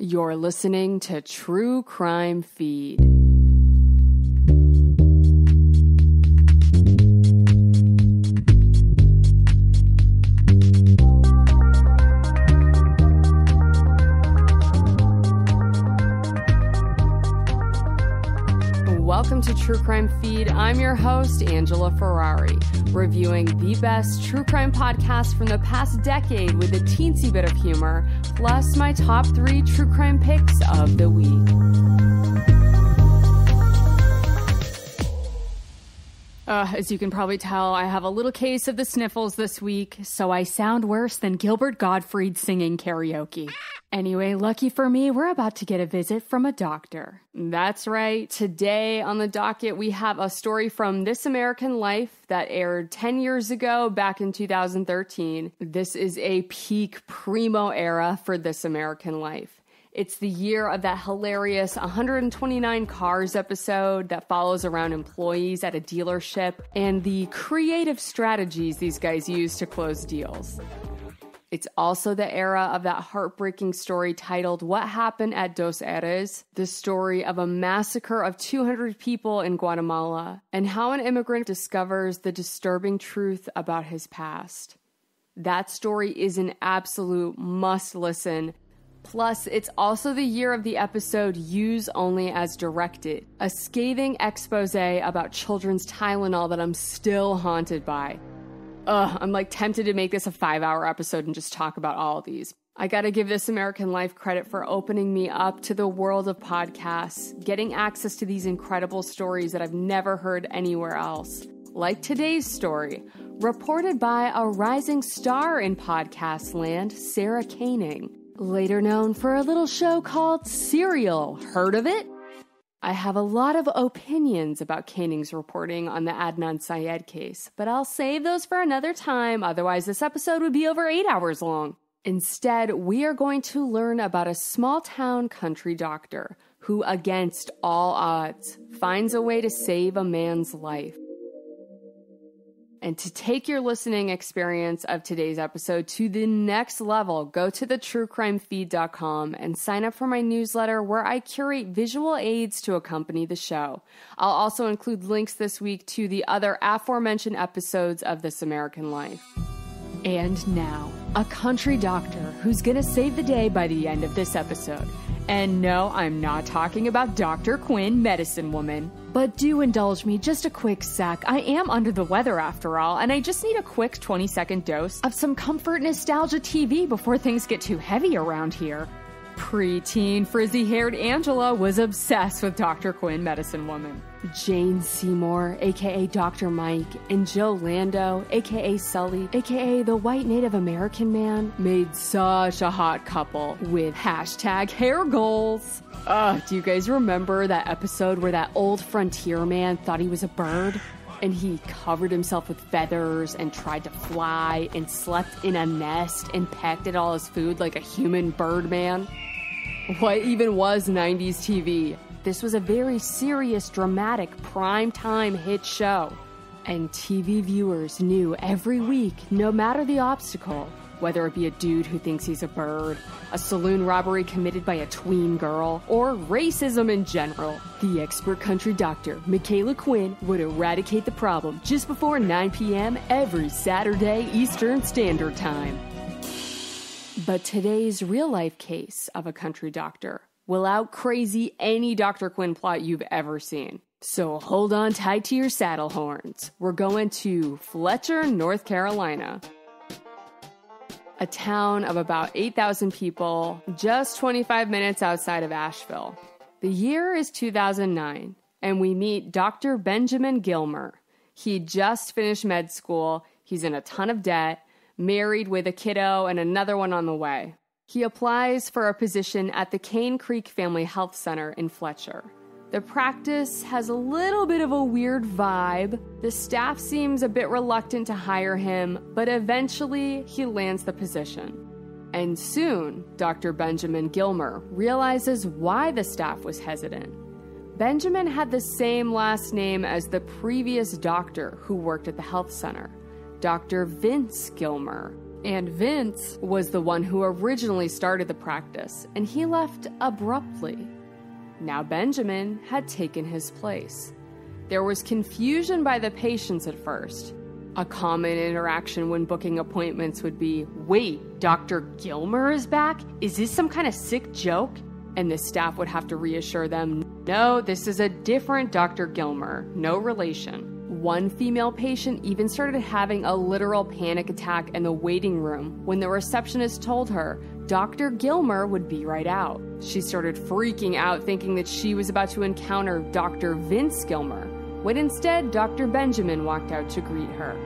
You're listening to True Crime Feed. Welcome to True Crime Feed. I'm your host, Angela Ferrari, reviewing the best true crime podcast from the past decade with a teensy bit of humor, plus my top 3 true crime picks of the week. As you can probably tell, I have a little case of the sniffles this week, so I sound worse than Gilbert Gottfried singing karaoke. Anyway, lucky for me, we're about to get a visit from a doctor. That's right. Today on the docket, we have a story from This American Life that aired 10 years ago, back in 2013. This is a peak primo era for This American Life. It's the year of that hilarious 129 Cars episode that follows around employees at a dealership and the creative strategies these guys use to close deals. It's also the era of that heartbreaking story titled What Happened at Dos Eres, the story of a massacre of 200 people in Guatemala, and how an immigrant discovers the disturbing truth about his past. That story is an absolute must-listen. Plus, it's also the year of the episode Use Only as Directed, a scathing expose about children's Tylenol that I'm still haunted by. I'm tempted to make this a 5-hour episode and just talk about all of these. I gotta give This American Life credit for opening me up to the world of podcasts, getting access to these incredible stories that I've never heard anywhere else. Like today's story, reported by a rising star in podcast land, Sarah Koenig, later known for a little show called Serial. Heard of it? I have a lot of opinions about Koenig's reporting on the Adnan Syed case, but I'll save those for another time, otherwise this episode would be over 8 hours long. Instead, we are going to learn about a small-town country doctor who, against all odds, finds a way to save a man's life. And to take your listening experience of today's episode to the next level, go to thetruecrimefeed.com and sign up for my newsletter where I curate visual aids to accompany the show. I'll also include links this week to the other aforementioned episodes of This American Life. And now, a country doctor who's going to save the day by the end of this episode. And no, I'm not talking about Dr. Quinn, Medicine Woman. But do indulge me just a quick sec. I am under the weather after all, and I just need a quick 20-second dose of some comfort nostalgia TV before things get too heavy around here. Preteen, frizzy-haired Angela was obsessed with Dr. Quinn, Medicine Woman. Jane Seymour, a.k.a. Dr. Mike, and Joe Lando, a.k.a. Sully, a.k.a. the white Native American man, made such a hot couple with #hair goals. Do you guys remember that episode where that old frontier man thought he was a bird? And he covered himself with feathers and tried to fly and slept in a nest and pecked at all his food like a human bird man? What even was 90s TV? This was a very serious, dramatic, prime-time hit show. And TV viewers knew every week, no matter the obstacle, whether it be a dude who thinks he's a bird, a saloon robbery committed by a tween girl, or racism in general, the expert country doctor, Michaela Quinn, would eradicate the problem just before 9 p.m. every Saturday Eastern Standard Time. But today's real-life case of a country doctor will out-crazy any Dr. Quinn plot you've ever seen. So hold on tight to your saddle horns. We're going to Fletcher, North Carolina. A town of about 8,000 people, just 25 minutes outside of Asheville. The year is 2009, and we meet Dr. Benjamin Gilmer. He just finished med school, he's in a ton of debt, married with a kiddo and another one on the way. He applies for a position at the Cane Creek Family Health Center in Fletcher. The practice has a little bit of a weird vibe. The staff seems a bit reluctant to hire him, but eventually he lands the position. And soon, Dr. Benjamin Gilmer realizes why the staff was hesitant. Benjamin had the same last name as the previous doctor who worked at the health center, Dr. Vince Gilmer. And Vince was the one who originally started the practice, and he left abruptly. Now Benjamin had taken his place. There was confusion by the patients at first. A common interaction when booking appointments would be, "Wait, Dr. Gilmer is back? Is this some kind of sick joke?" And the staff would have to reassure them, "No, this is a different Dr. Gilmer, no relation." One female patient even started having a literal panic attack in the waiting room when the receptionist told her Dr. Gilmer would be right out. She started freaking out, thinking that she was about to encounter Dr. Vince Gilmer, when instead Dr. Benjamin walked out to greet her.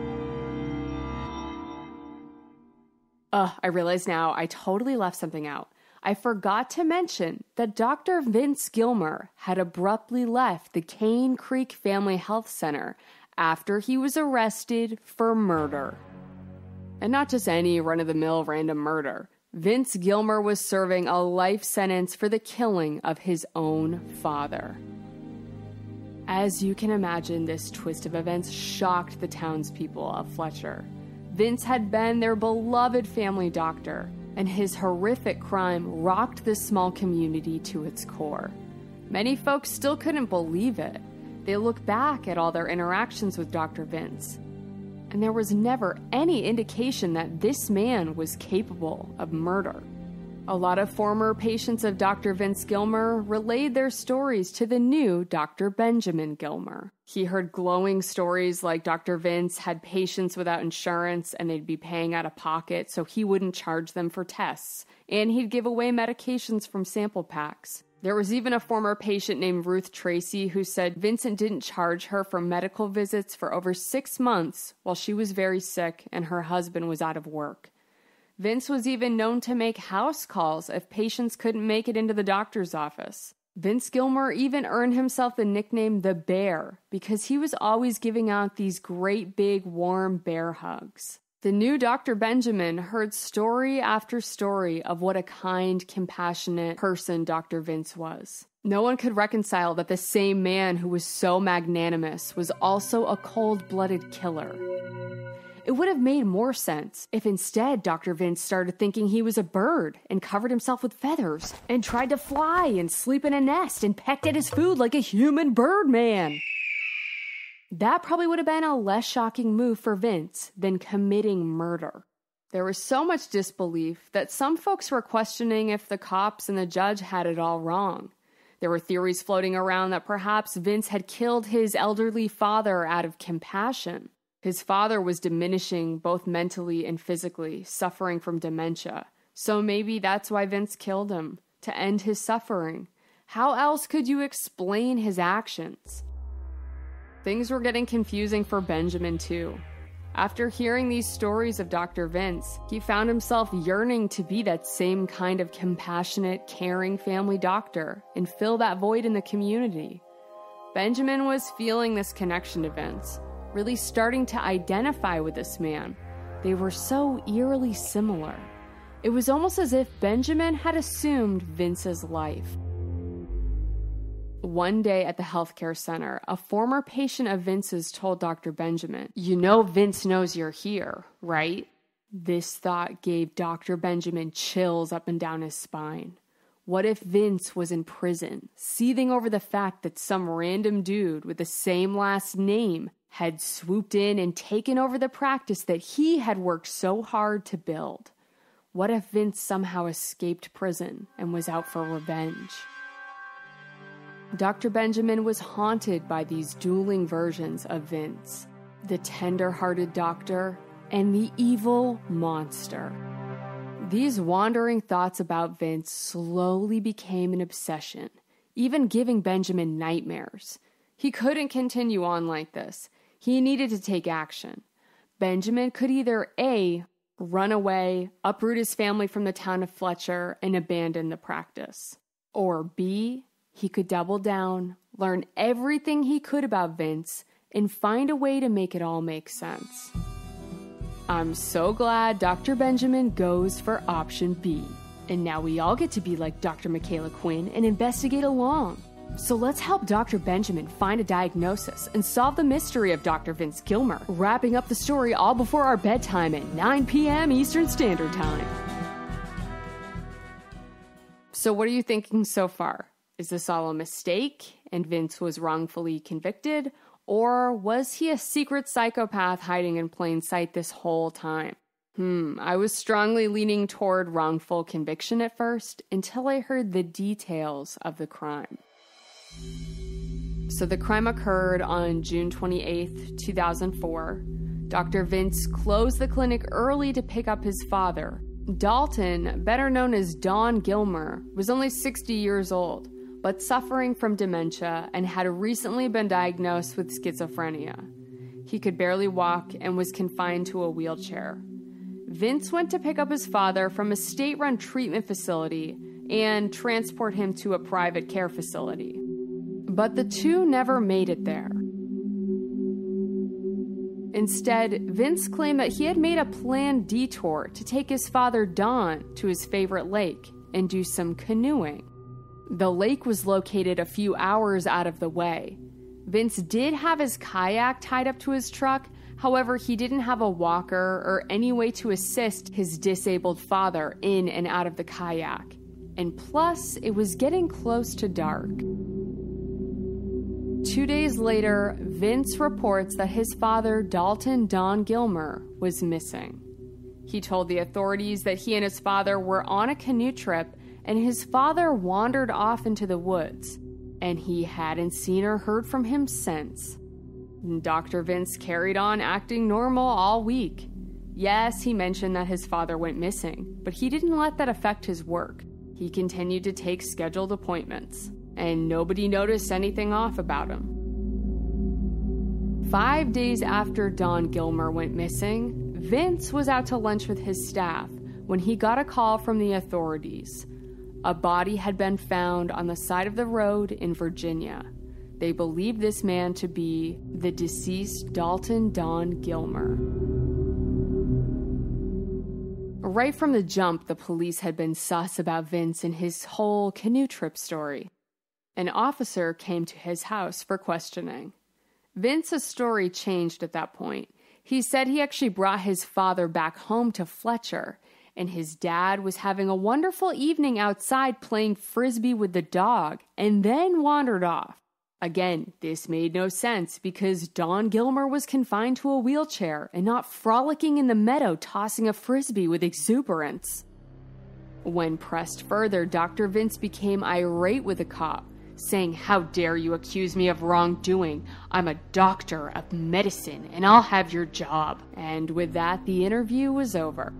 I realize now I totally left something out. I forgot to mention that Dr. Vince Gilmer had abruptly left the Cane Creek Family Health Center after he was arrested for murder. And not just any run-of-the-mill random murder. Vince Gilmer was serving a life sentence for the killing of his own father. As you can imagine, this twist of events shocked the townspeople of Fletcher. Vince had been their beloved family doctor, and his horrific crime rocked this small community to its core. Many folks still couldn't believe it. They look back at all their interactions with Dr. Vince, and there was never any indication that this man was capable of murder. A lot of former patients of Dr. Vince Gilmer relayed their stories to the new Dr. Benjamin Gilmer. He heard glowing stories like Dr. Vince had patients without insurance and they'd be paying out of pocket, so he wouldn't charge them for tests, and he'd give away medications from sample packs. There was even a former patient named Ruth Tracy who said Vincent didn't charge her for medical visits for over 6 months while she was very sick and her husband was out of work. Vince was even known to make house calls if patients couldn't make it into the doctor's office. Vince Gilmer even earned himself the nickname the Bear because he was always giving out these great big warm bear hugs. The new Dr. Benjamin heard story after story of what a kind, compassionate person Dr. Vince was. No one could reconcile that the same man who was so magnanimous was also a cold-blooded killer. It would have made more sense if instead Dr. Vince started thinking he was a bird and covered himself with feathers and tried to fly and sleep in a nest and pecked at his food like a human bird man. That probably would have been a less shocking move for Vince than committing murder. There was so much disbelief that some folks were questioning if the cops and the judge had it all wrong. There were theories floating around that perhaps Vince had killed his elderly father out of compassion. His father was diminishing both mentally and physically, suffering from dementia. So maybe that's why Vince killed him, to end his suffering. How else could you explain his actions? Things were getting confusing for Benjamin too. After hearing these stories of Dr. Vince, he found himself yearning to be that same kind of compassionate, caring family doctor and fill that void in the community. Benjamin was feeling this connection to Vince, really starting to identify with this man. They were so eerily similar. It was almost as if Benjamin had assumed Vince's life. One day at the healthcare center, a former patient of Vince's told Dr. Benjamin, "You know Vince knows you're here, right?" This thought gave Dr. Benjamin chills up and down his spine. What if Vince was in prison, seething over the fact that some random dude with the same last name had swooped in and taken over the practice that he had worked so hard to build? What if Vince somehow escaped prison and was out for revenge? Dr. Benjamin was haunted by these dueling versions of Vince, the tender-hearted doctor and the evil monster. These wandering thoughts about Vince slowly became an obsession, even giving Benjamin nightmares. He couldn't continue on like this. He needed to take action. Benjamin could either A, run away, uproot his family from the town of Fletcher, and abandon the practice, or B, he could double down, learn everything he could about Vince, and find a way to make it all make sense. I'm so glad Dr. Benjamin goes for option B, and now we all get to be like Dr. Michaela Quinn and investigate along. So let's help Dr. Benjamin find a diagnosis and solve the mystery of Dr. Vince Gilmer, wrapping up the story all before our bedtime at 9 p.m. Eastern Standard Time. So what are you thinking so far? Is this all a mistake and Vince was wrongfully convicted? Or was he a secret psychopath hiding in plain sight this whole time? I was strongly leaning toward wrongful conviction at first until I heard the details of the crime. So the crime occurred on June 28th, 2004. Dr. Vince closed the clinic early to pick up his father. Dalton, better known as Don Gilmer, was only 60 years old, but suffering from dementia and had recently been diagnosed with schizophrenia. He could barely walk and was confined to a wheelchair. Vince went to pick up his father from a state-run treatment facility and transport him to a private care facility. But the two never made it there. Instead, Vince claimed that he had made a planned detour to take his father Don to his favorite lake and do some canoeing. The lake was located a few hours out of the way. Vince did have his kayak tied up to his truck, however, he didn't have a walker or any way to assist his disabled father in and out of the kayak. And plus, it was getting close to dark. 2 days later, Vince reports that his father, Dalton Don Gilmer, was missing. He told the authorities that he and his father were on a canoe trip and his father wandered off into the woods, and he hadn't seen or heard from him since. Dr. Vince carried on acting normal all week. Yes, he mentioned that his father went missing, but he didn't let that affect his work. He continued to take scheduled appointments, and nobody noticed anything off about him. 5 days after Don Gilmer went missing, Vince was out to lunch with his staff when he got a call from the authorities. A body had been found on the side of the road in Virginia. They believed this man to be the deceased Dalton Don Gilmer. Right from the jump, the police had been sus about Vince and his whole canoe trip story. An officer came to his house for questioning. Vince's story changed at that point. He said he actually brought his father back home to Fletcher, and his dad was having a wonderful evening outside playing frisbee with the dog, and then wandered off. Again, this made no sense because Don Gilmer was confined to a wheelchair and not frolicking in the meadow tossing a frisbee with exuberance. When pressed further, Dr. Vince became irate with the cop, saying, "How dare you accuse me of wrongdoing? I'm a doctor of medicine and I'll have your job." And with that, the interview was over.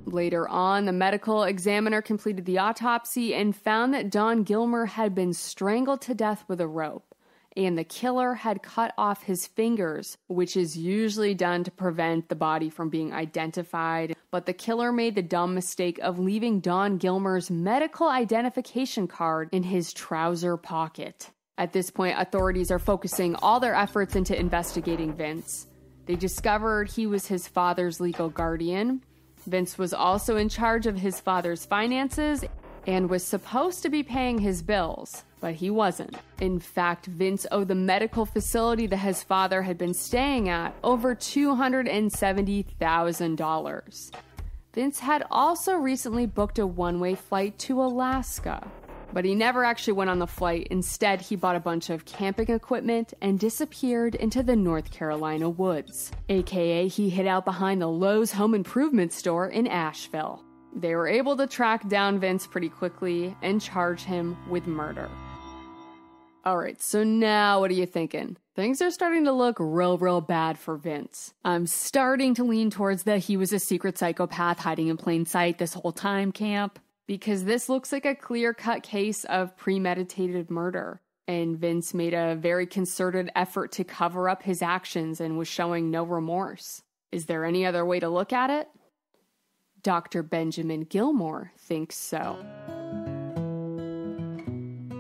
Later on, the medical examiner completed the autopsy and found that Don Gilmer had been strangled to death with a rope, and the killer had cut off his fingers, which is usually done to prevent the body from being identified. But the killer made the dumb mistake of leaving Don Gilmer's medical identification card in his trouser pocket. At this point, authorities are focusing all their efforts into investigating Vince. They discovered he was his father's legal guardian. Vince was also in charge of his father's finances and was supposed to be paying his bills, but he wasn't. In fact, Vince owed the medical facility that his father had been staying at over $270,000. Vince had also recently booked a one-way flight to Alaska, but he never actually went on the flight. Instead, he bought a bunch of camping equipment and disappeared into the North Carolina woods, aka he hid out behind the Lowe's home improvement store in Asheville. They were able to track down Vince pretty quickly and charge him with murder. Alright, so now what are you thinking? Things are starting to look real bad for Vince. I'm starting to lean towards that he was a secret psychopath hiding in plain sight this whole time camp, because this looks like a clear-cut case of premeditated murder, and Vince made a very concerted effort to cover up his actions and was showing no remorse. Is there any other way to look at it? Dr. Benjamin Gilmore thinks so.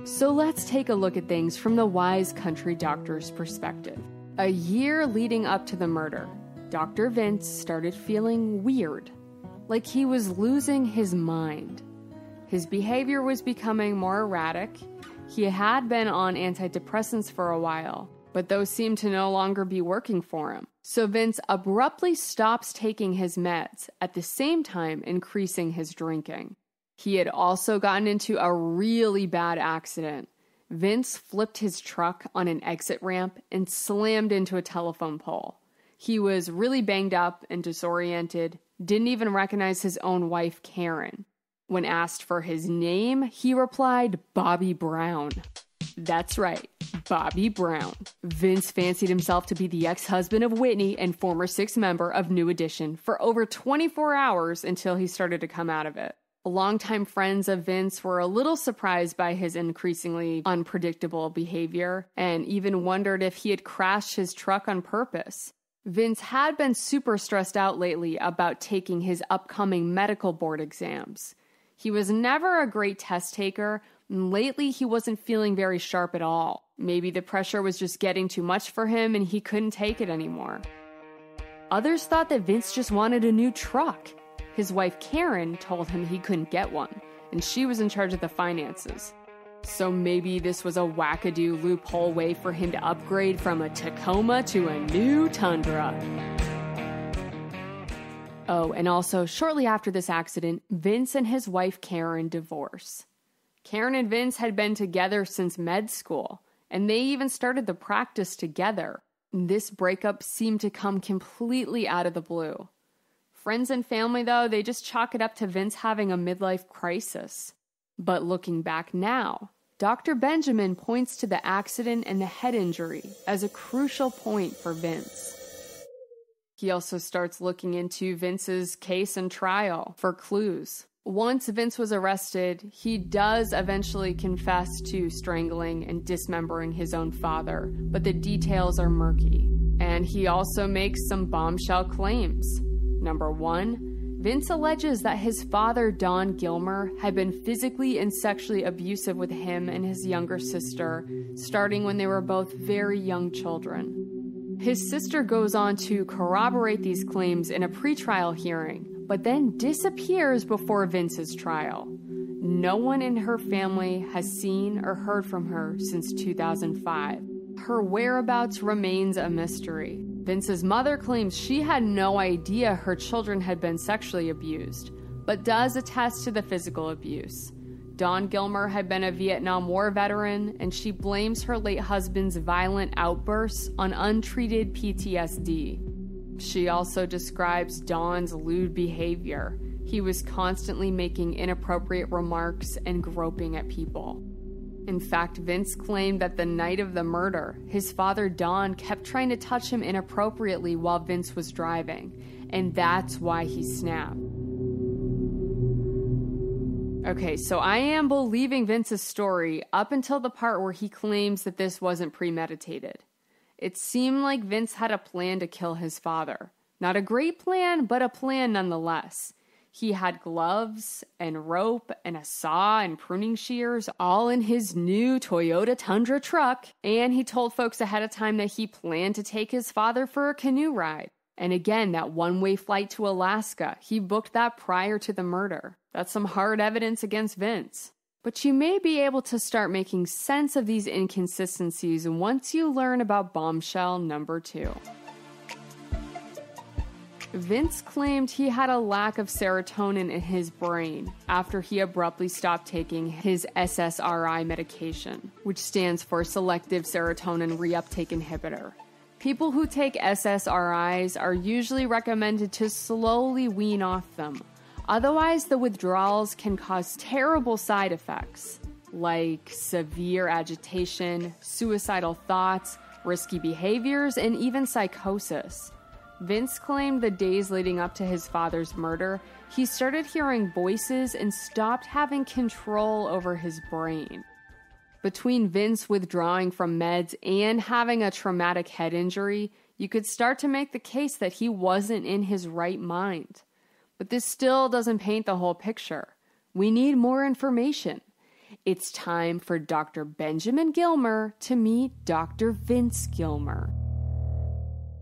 So let's take a look at things from the wise country doctor's perspective. A year leading up to the murder, Dr. Vince started feeling weird, like he was losing his mind. His behavior was becoming more erratic. He had been on antidepressants for a while, but those seemed to no longer be working for him. So Vince abruptly stops taking his meds, at the same time increasing his drinking. He had also gotten into a really bad accident. Vince flipped his truck on an exit ramp and slammed into a telephone pole. He was really banged up and disoriented, didn't even recognize his own wife, Karen. When asked for his name, he replied, Bobby Brown. That's right, Bobby Brown. Vince fancied himself to be the ex-husband of Whitney and former Sixth member of New Edition for over 24 hours until he started to come out of it. Longtime friends of Vince were a little surprised by his increasingly unpredictable behavior and even wondered if he had crashed his truck on purpose. Vince had been super stressed out lately about taking his upcoming medical board exams. He was never a great test taker, and lately he wasn't feeling very sharp at all. Maybe the pressure was just getting too much for him and he couldn't take it anymore. Others thought that Vince just wanted a new truck. His wife Karen told him he couldn't get one, and she was in charge of the finances. So maybe this was a wackadoo loophole way for him to upgrade from a Tacoma to a new Tundra. Oh, and also, shortly after this accident, Vince and his wife Karen divorce. Karen and Vince had been together since med school, and they even started the practice together. This breakup seemed to come completely out of the blue. Friends and family, though, they just chalk it up to Vince having a midlife crisis. But looking back now, Dr. Benjamin points to the accident and the head injury as a crucial point for Vince. He also starts looking into Vince's case and trial for clues. Once Vince was arrested, he does eventually confess to strangling and dismembering his own father, but the details are murky. And he also makes some bombshell claims. Number 1, Vince alleges that his father, Don Gilmer, had been physically and sexually abusive with him and his younger sister, starting when they were both very young children. His sister goes on to corroborate these claims in a pretrial hearing, but then disappears before Vince's trial. No one in her family has seen or heard from her since 2005. Her whereabouts remains a mystery. Vince's mother claims she had no idea her children had been sexually abused, but does attest to the physical abuse. Don Gilmer had been a Vietnam War veteran, and she blames her late husband's violent outbursts on untreated PTSD. She also describes Don's lewd behavior. He was constantly making inappropriate remarks and groping at people. In fact, Vince claimed that the night of the murder, his father Don kept trying to touch him inappropriately while Vince was driving, and that's why he snapped. Okay, so I am believing Vince's story up until the part where he claims that this wasn't premeditated. It seemed like Vince had a plan to kill his father. Not a great plan, but a plan nonetheless. He had gloves and rope and a saw and pruning shears all in his new Toyota Tundra truck, and he told folks ahead of time that he planned to take his father for a canoe ride. And again, that one-way flight to Alaska, he booked that prior to the murder. That's some hard evidence against Vince. But you may be able to start making sense of these inconsistencies once you learn about bombshell number 2. Vince claimed he had a lack of serotonin in his brain after he abruptly stopped taking his SSRI medication, which stands for Selective Serotonin Reuptake Inhibitor. People who take SSRIs are usually recommended to slowly wean off them. Otherwise, the withdrawals can cause terrible side effects, like severe agitation, suicidal thoughts, risky behaviors, and even psychosis. Vince claimed the days leading up to his father's murder, he started hearing voices and stopped having control over his brain. Between Vince withdrawing from meds and having a traumatic head injury, you could start to make the case that he wasn't in his right mind. But this still doesn't paint the whole picture. We need more information. It's time for Dr. Benjamin Gilmer to meet Dr. Vince Gilmer.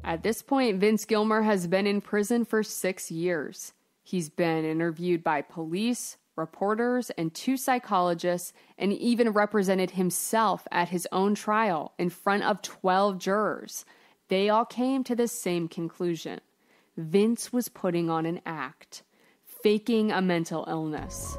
At this point, Vince Gilmer has been in prison for 6 years. He's been interviewed by police, reporters, and 2 psychologists, and even represented himself at his own trial in front of 12 jurors. They all came to the same conclusion. Vince was putting on an act, faking a mental illness.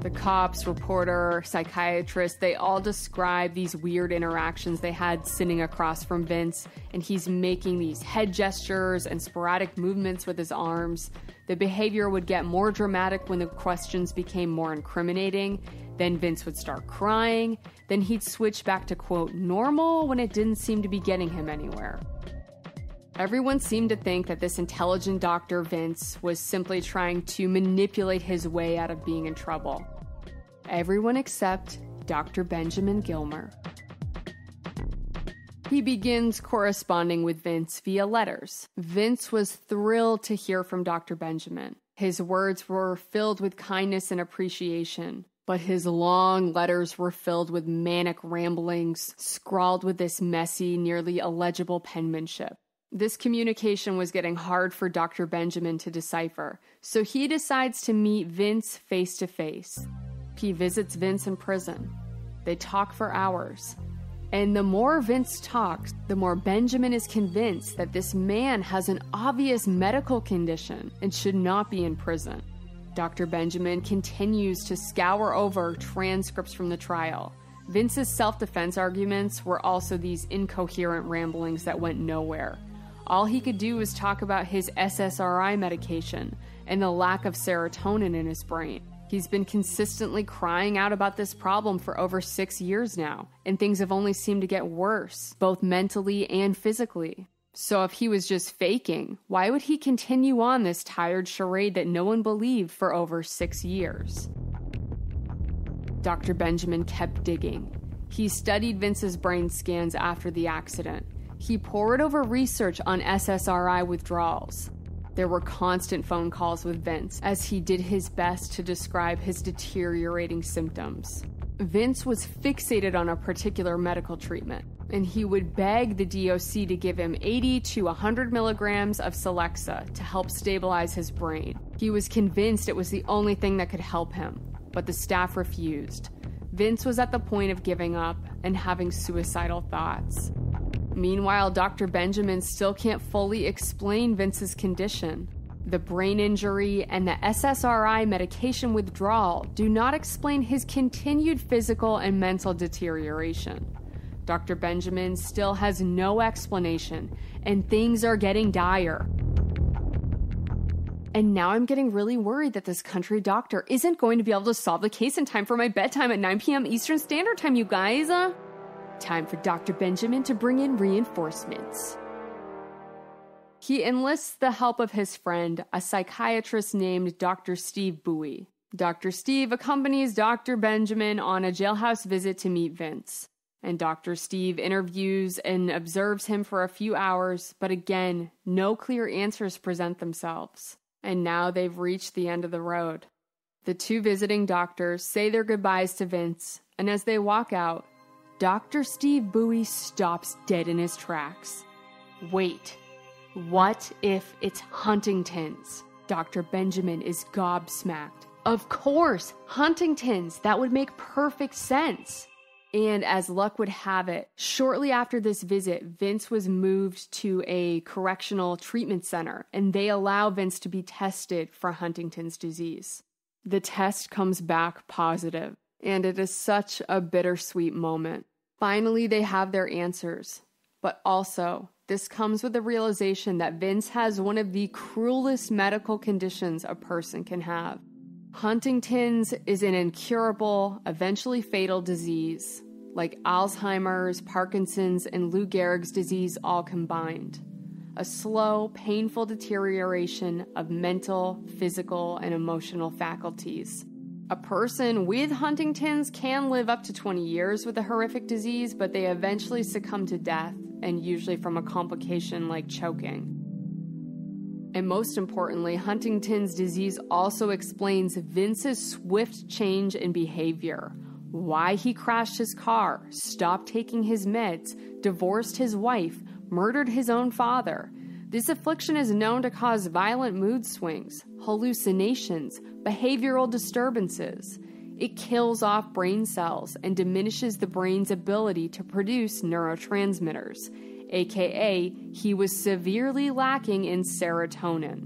The cops, reporter, psychiatrist, they all describe these weird interactions they had sitting across from Vince, and he's making these head gestures and sporadic movements with his arms. The behavior would get more dramatic when the questions became more incriminating. Then Vince would start crying. Then he'd switch back to, quote, normal when it didn't seem to be getting him anywhere. Everyone seemed to think that this intelligent Dr. Vince was simply trying to manipulate his way out of being in trouble. Everyone except Dr. Benjamin Gilmer. He begins corresponding with Vince via letters. Vince was thrilled to hear from Dr. Benjamin. His words were filled with kindness and appreciation, but his long letters were filled with manic ramblings, scrawled with this messy, nearly illegible penmanship. This communication was getting hard for Dr. Benjamin to decipher, so he decides to meet Vince face to face. He visits Vince in prison. They talk for hours. And the more Vince talks, the more Benjamin is convinced that this man has an obvious medical condition and should not be in prison. Dr. Benjamin continues to scour over transcripts from the trial. Vince's self-defense arguments were also these incoherent ramblings that went nowhere. All he could do was talk about his SSRI medication and the lack of serotonin in his brain. He's been consistently crying out about this problem for over 6 years now, and things have only seemed to get worse, both mentally and physically. So if he was just faking, why would he continue on this tired charade that no one believed for over 6 years? Dr. Benjamin kept digging. He studied Vince's brain scans after the accident. He pored over research on SSRI withdrawals. There were constant phone calls with Vince as he did his best to describe his deteriorating symptoms. Vince was fixated on a particular medical treatment, and he would beg the DOC to give him 80 to 100 milligrams of Celexa to help stabilize his brain. He was convinced it was the only thing that could help him, but the staff refused. Vince was at the point of giving up and having suicidal thoughts. Meanwhile, Dr. Benjamin still can't fully explain Vince's condition. The brain injury and the SSRI medication withdrawal do not explain his continued physical and mental deterioration. Dr. Benjamin still has no explanation, and things are getting dire. And now I'm getting really worried that this country doctor isn't going to be able to solve the case in time for my bedtime at 9 p.m. Eastern Standard Time, you guys. Time for Dr. Benjamin to bring in reinforcements. He enlists the help of his friend, a psychiatrist named Dr. Steve Bowie. Dr. Steve accompanies Dr. Benjamin on a jailhouse visit to meet Vince. And Dr. Steve interviews and observes him for a few hours, but again, no clear answers present themselves. And now they've reached the end of the road. The 2 visiting doctors say their goodbyes to Vince, and as they walk out, Dr. Steve Bowie stops dead in his tracks. Wait, what if it's Huntington's? Dr. Benjamin is gobsmacked. Of course, Huntington's. That would make perfect sense. And as luck would have it, shortly after this visit, Vince was moved to a correctional treatment center, and they allow Vince to be tested for Huntington's disease. The test comes back positive. And it is such a bittersweet moment. Finally, they have their answers. But also, this comes with the realization that Vince has one of the cruelest medical conditions a person can have. Huntington's is an incurable, eventually fatal disease, like Alzheimer's, Parkinson's, and Lou Gehrig's disease all combined. A slow, painful deterioration of mental, physical, and emotional faculties. A person with Huntington's can live up to 20 years with a horrific disease, but they eventually succumb to death, and usually from a complication like choking. And most importantly, Huntington's disease also explains Vince's swift change in behavior, why he crashed his car, stopped taking his meds, divorced his wife, murdered his own father. This affliction is known to cause violent mood swings, hallucinations, behavioral disturbances. It kills off brain cells and diminishes the brain's ability to produce neurotransmitters, aka he was severely lacking in serotonin.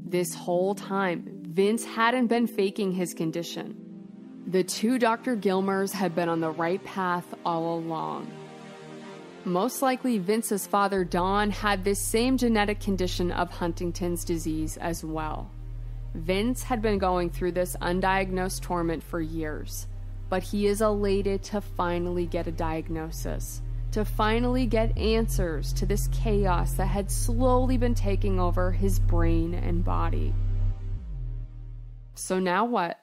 This whole time, Vince hadn't been faking his condition. The two Dr. Gilmers had been on the right path all along. Most likely, Vince's father, Don, had this same genetic condition of Huntington's disease as well. Vince had been going through this undiagnosed torment for years, but he is elated to finally get a diagnosis, to finally get answers to this chaos that had slowly been taking over his brain and body. So now what?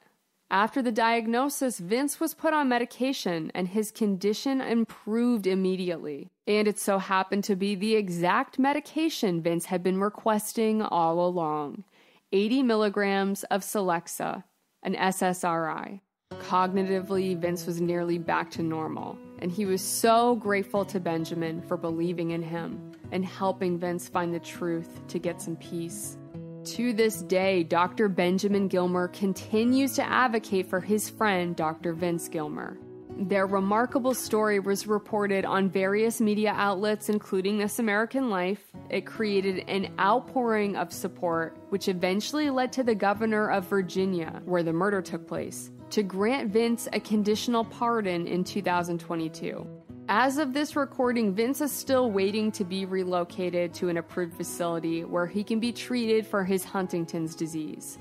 After the diagnosis, Vince was put on medication and his condition improved immediately. And it so happened to be the exact medication Vince had been requesting all along. 80 milligrams of Celexa, an SSRI. Cognitively, Vince was nearly back to normal, and he was so grateful to Benjamin for believing in him and helping Vince find the truth to get some peace. To this day, Dr. Benjamin Gilmer continues to advocate for his friend, Dr. Vince Gilmer. Their remarkable story was reported on various media outlets, including This American Life. It created an outpouring of support, which eventually led to the governor of Virginia, where the murder took place, to grant Vince a conditional pardon in 2022. As of this recording, Vince is still waiting to be relocated to an approved facility where he can be treated for his Huntington's disease.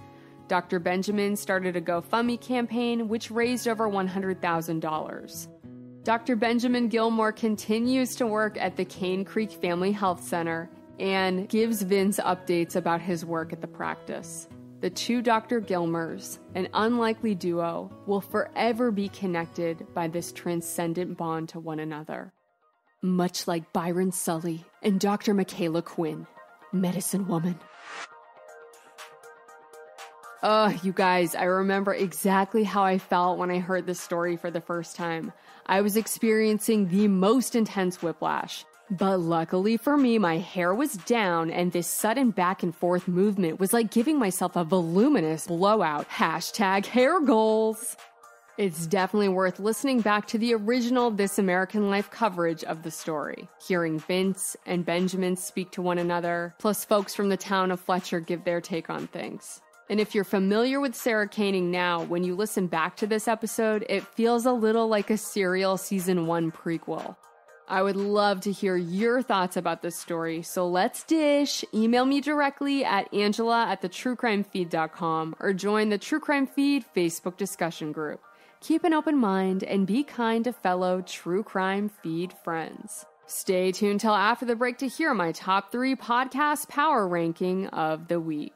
Dr. Benjamin started a GoFundMe campaign, which raised over $100,000. Dr. Benjamin Gilmer continues to work at the Cane Creek Family Health Center and gives Vince updates about his work at the practice. The two Dr. Gilmers, an unlikely duo, will forever be connected by this transcendent bond to one another. Much like Byron Sully and Dr. Michaela Quinn, medicine woman. You guys, I remember exactly how I felt when I heard this story for the first time. I was experiencing the most intense whiplash. But luckily for me, my hair was down, and this sudden back and forth movement was like giving myself a voluminous blowout. #hair goals. It's definitely worth listening back to the original This American Life coverage of the story, hearing Vince and Benjamin speak to one another, plus folks from the town of Fletcher give their take on things. And if you're familiar with Sarah Koenig now, when you listen back to this episode, it feels a little like a Serial Season 1 prequel. I would love to hear your thoughts about this story, so let's dish. Email me directly at angela@thetruecrimefeed.com or join the True Crime Feed Facebook discussion group. Keep an open mind and be kind to fellow True Crime Feed friends. Stay tuned till after the break to hear my top 3 podcast power ranking of the week.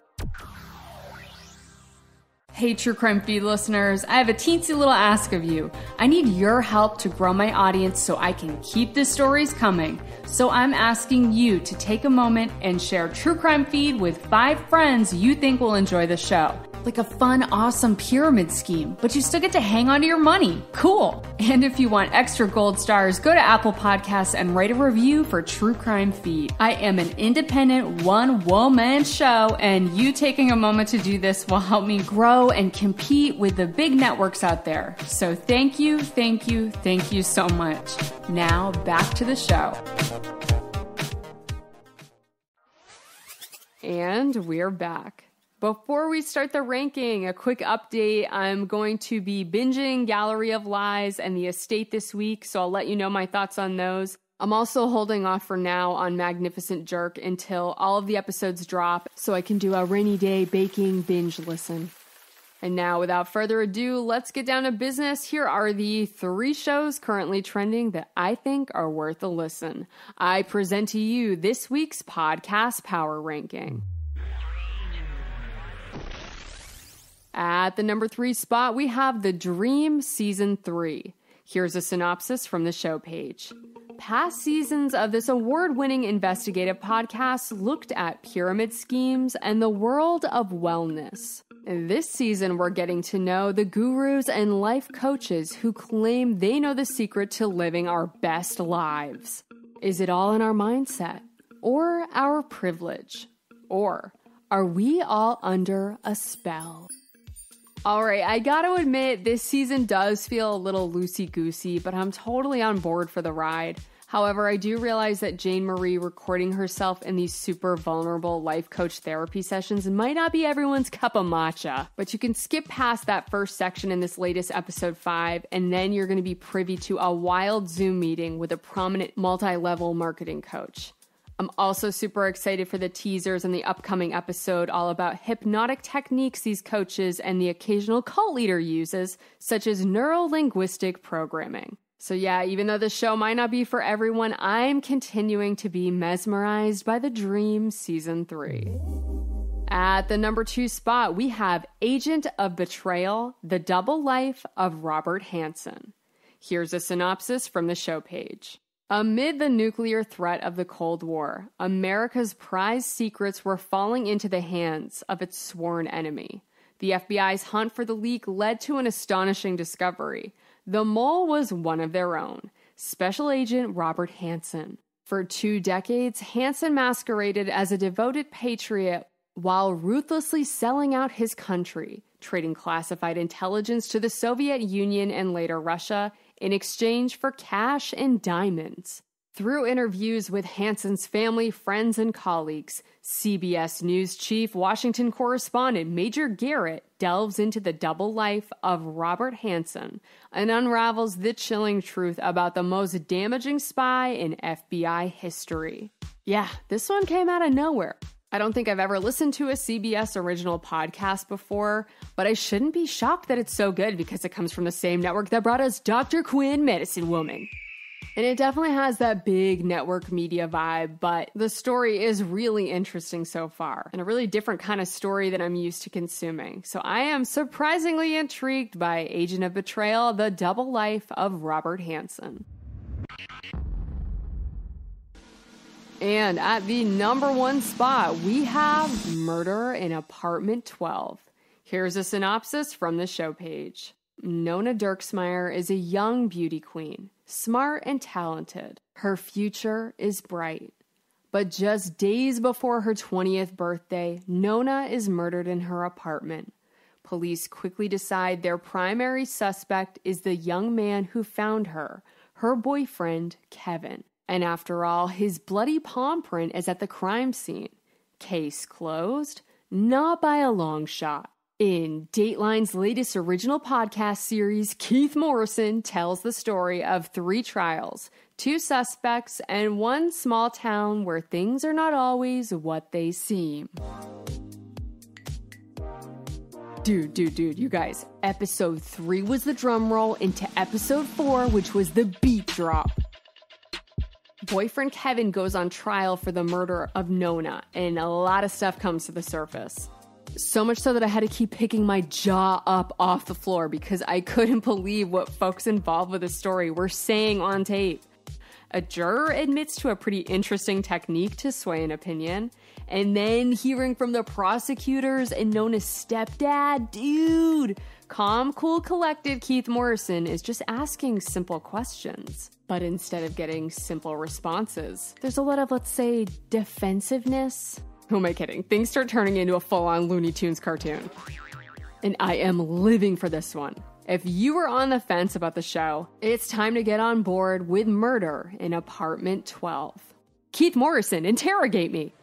Hey, True Crime Feed listeners, I have a teensy little ask of you. I need your help to grow my audience so I can keep the stories coming. So I'm asking you to take a moment and share True Crime Feed with 5 friends you think will enjoy the show. Like a fun, awesome pyramid scheme, but you still get to hang on to your money. Cool. And if you want extra gold stars, go to Apple Podcasts and write a review for True Crime Feed. I am an independent one-woman show, and you taking a moment to do this will help me grow and compete with the big networks out there. So thank you so much. Now back to the show. And we're back. Before we start the ranking, a quick update. I'm going to be binging Gallery of Lies and The Estate this week, so I'll let you know my thoughts on those. I'm also holding off for now on Magnificent Jerk until all of the episodes drop, so I can do a rainy day baking binge listen. And now, without further ado, let's get down to business. Here are the 3 shows currently trending that I think are worth a listen. I present to you this week's podcast power ranking. At the number 3 spot, we have The Dream Season 3. Here's a synopsis from the show page. Past seasons of this award-winning investigative podcast looked at pyramid schemes and the world of wellness. This season, we're getting to know the gurus and life coaches who claim they know the secret to living our best lives. Is it all in our mindset? or our privilege? Or are we all under a spell? All right, I gotta admit, this season does feel a little loosey-goosey, but I'm totally on board for the ride. However, I do realize that Jane Marie recording herself in these super vulnerable life coach therapy sessions might not be everyone's cup of matcha, but you can skip past that first section in this latest episode 5, and then you're going to be privy to a wild Zoom meeting with a prominent multi-level marketing coach. I'm also super excited for the teasers in the upcoming episode all about hypnotic techniques these coaches and the occasional cult leader uses, such as neuro-linguistic programming. So yeah, even though the show might not be for everyone, I'm continuing to be mesmerized by The Dream Season 3. At the number 2 spot, we have Agent of Betrayal, The Double Life of Robert Hansen. Here's a synopsis from the show page. Amid the nuclear threat of the Cold War, America's prized secrets were falling into the hands of its sworn enemy. The FBI's hunt for the leak led to an astonishing discovery. The mole was one of their own, Special Agent Robert Hansen. For 2 decades, Hansen masqueraded as a devoted patriot while ruthlessly selling out his country, trading classified intelligence to the Soviet Union and later Russia in exchange for cash and diamonds. Through interviews with Hansen's family, friends, and colleagues, CBS News chief Washington correspondent Major Garrett delves into the double life of Robert Hansen and unravels the chilling truth about the most damaging spy in FBI history. Yeah, this one came out of nowhere. I don't think I've ever listened to a CBS original podcast before, but I shouldn't be shocked that it's so good because it comes from the same network that brought us Dr. Quinn, Medicine Woman. And it definitely has that big network media vibe, but the story is really interesting so far, and a really different kind of story than I'm used to consuming. So I am surprisingly intrigued by Agent of Betrayal, The Double Life of Robert Hansen. And at the number 1 spot, we have Murder in Apartment 12. Here's a synopsis from the show page. Nona Dirksmeyer is a young beauty queen, smart and talented. Her future is bright. But just days before her 20th birthday, Nona is murdered in her apartment. Police quickly decide their primary suspect is the young man who found her, her boyfriend, Kevin. And after all, his bloody palm print is at the crime scene. Case closed? Not by a long shot. In Dateline's latest original podcast series, Keith Morrison tells the story of 3 trials, 2 suspects, and 1 small town where things are not always what they seem. Dude, you guys. Episode 3 was the drum roll into episode 4, which was the beat drop. Boyfriend Kevin goes on trial for the murder of Nona, and a lot of stuff comes to the surface. So much so that I had to keep picking my jaw up off the floor because I couldn't believe what folks involved with the story were saying on tape. A juror admits to a pretty interesting technique to sway an opinion, and then hearing from the prosecutors and Nona's stepdad, dude, calm, cool, collected Keith Morrison is just asking simple questions. But instead of getting simple responses, there's a lot of, let's say, defensiveness. Who am I kidding? Things start turning into a full-on Looney Tunes cartoon. And I am living for this one. If you were on the fence about the show, it's time to get on board with Murder in Apartment 12. Keith Morrison, interrogate me!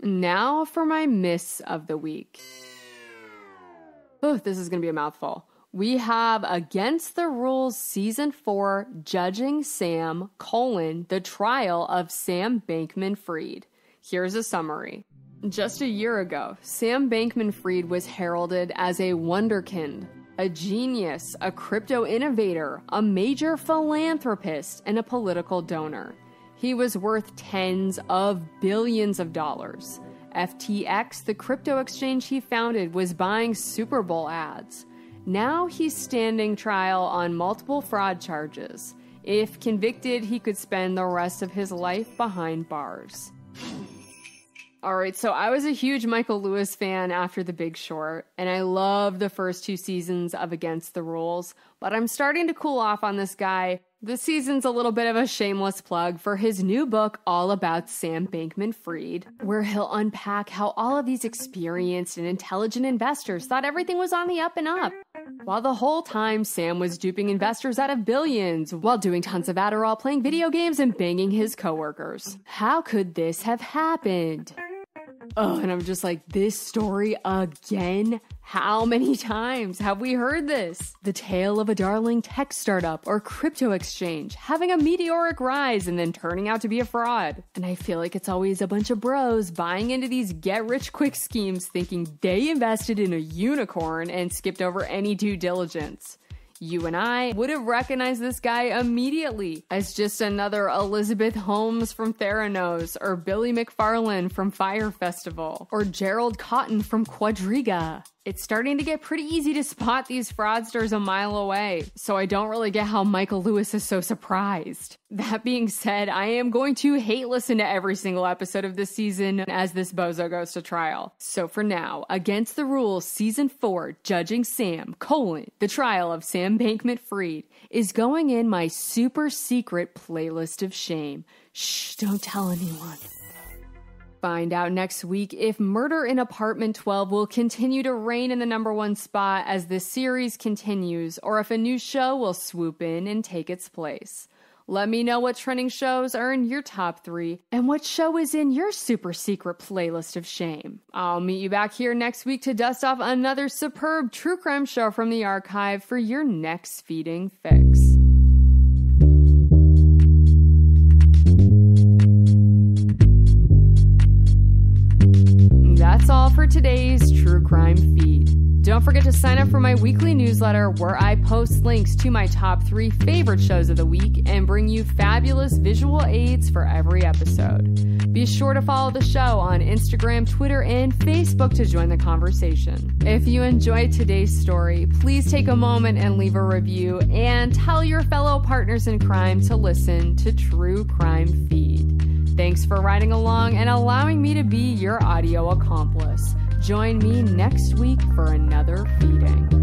Now for my miss of the week. Oh, this is going to be a mouthful. We have Against the Rules Season 4, Judging Sam, The Trial of Sam Bankman-Fried. Here's a summary. Just a year ago, Sam Bankman-Fried was heralded as a wunderkind, a genius, a crypto innovator, a major philanthropist, and a political donor. He was worth tens of billions of dollars. FTX, the crypto exchange he founded, was buying Super Bowl ads. Now he's standing trial on multiple fraud charges. If convicted, he could spend the rest of his life behind bars. Alright, so I was a huge Michael Lewis fan after The Big Short, and I loved the first 2 seasons of Against the Rules, but I'm starting to cool off on this guy This season's a little bit of a shameless plug for his new book all about Sam Bankman-Fried, where he'll unpack how all of these experienced and intelligent investors thought everything was on the up and up, while the whole time Sam was duping investors out of billions while doing tons of Adderall, playing video games, and banging his coworkers. How could this have happened? Oh, and I'm just like, this story again? How many times have we heard this? The tale of a darling tech startup or crypto exchange having a meteoric rise and then turning out to be a fraud. And I feel like it's always a bunch of bros buying into these get-rich-quick schemes thinking they invested in a unicorn and skipped over any due diligence. You and I would have recognized this guy immediately as just another Elizabeth Holmes from Theranos, or Billy McFarlane from Fire Festival, or Gerald Cotton from Quadriga. It's starting to get pretty easy to spot these fraudsters a mile away, so I don't really get how Michael Lewis is so surprised. That being said, I am going to hate listen to every single episode of this season as this bozo goes to trial. So for now, Against the Rules Season 4, Judging Sam, the trial of Sam Bankman-Fried, is going in my super secret playlist of shame. Shh, don't tell anyone. Find out next week if Murder in Apartment 12 will continue to reign in the #1 spot as this series continues, or if a new show will swoop in and take its place. Let me know what trending shows are in your top 3 and what show is in your super secret playlist of shame. I'll meet you back here next week to dust off another superb true crime show from the archive for your next feeding fix. That's all for today's True Crime Feed. Don't forget to sign up for my weekly newsletter where I post links to my top 3 favorite shows of the week and bring you fabulous visual aids for every episode. Be sure to follow the show on Instagram, Twitter, and Facebook to join the conversation. If you enjoyed today's story, please take a moment and leave a review and tell your fellow partners in crime to listen to True Crime Feed. Thanks for riding along and allowing me to be your audio accomplice. Join me next week for another feeding.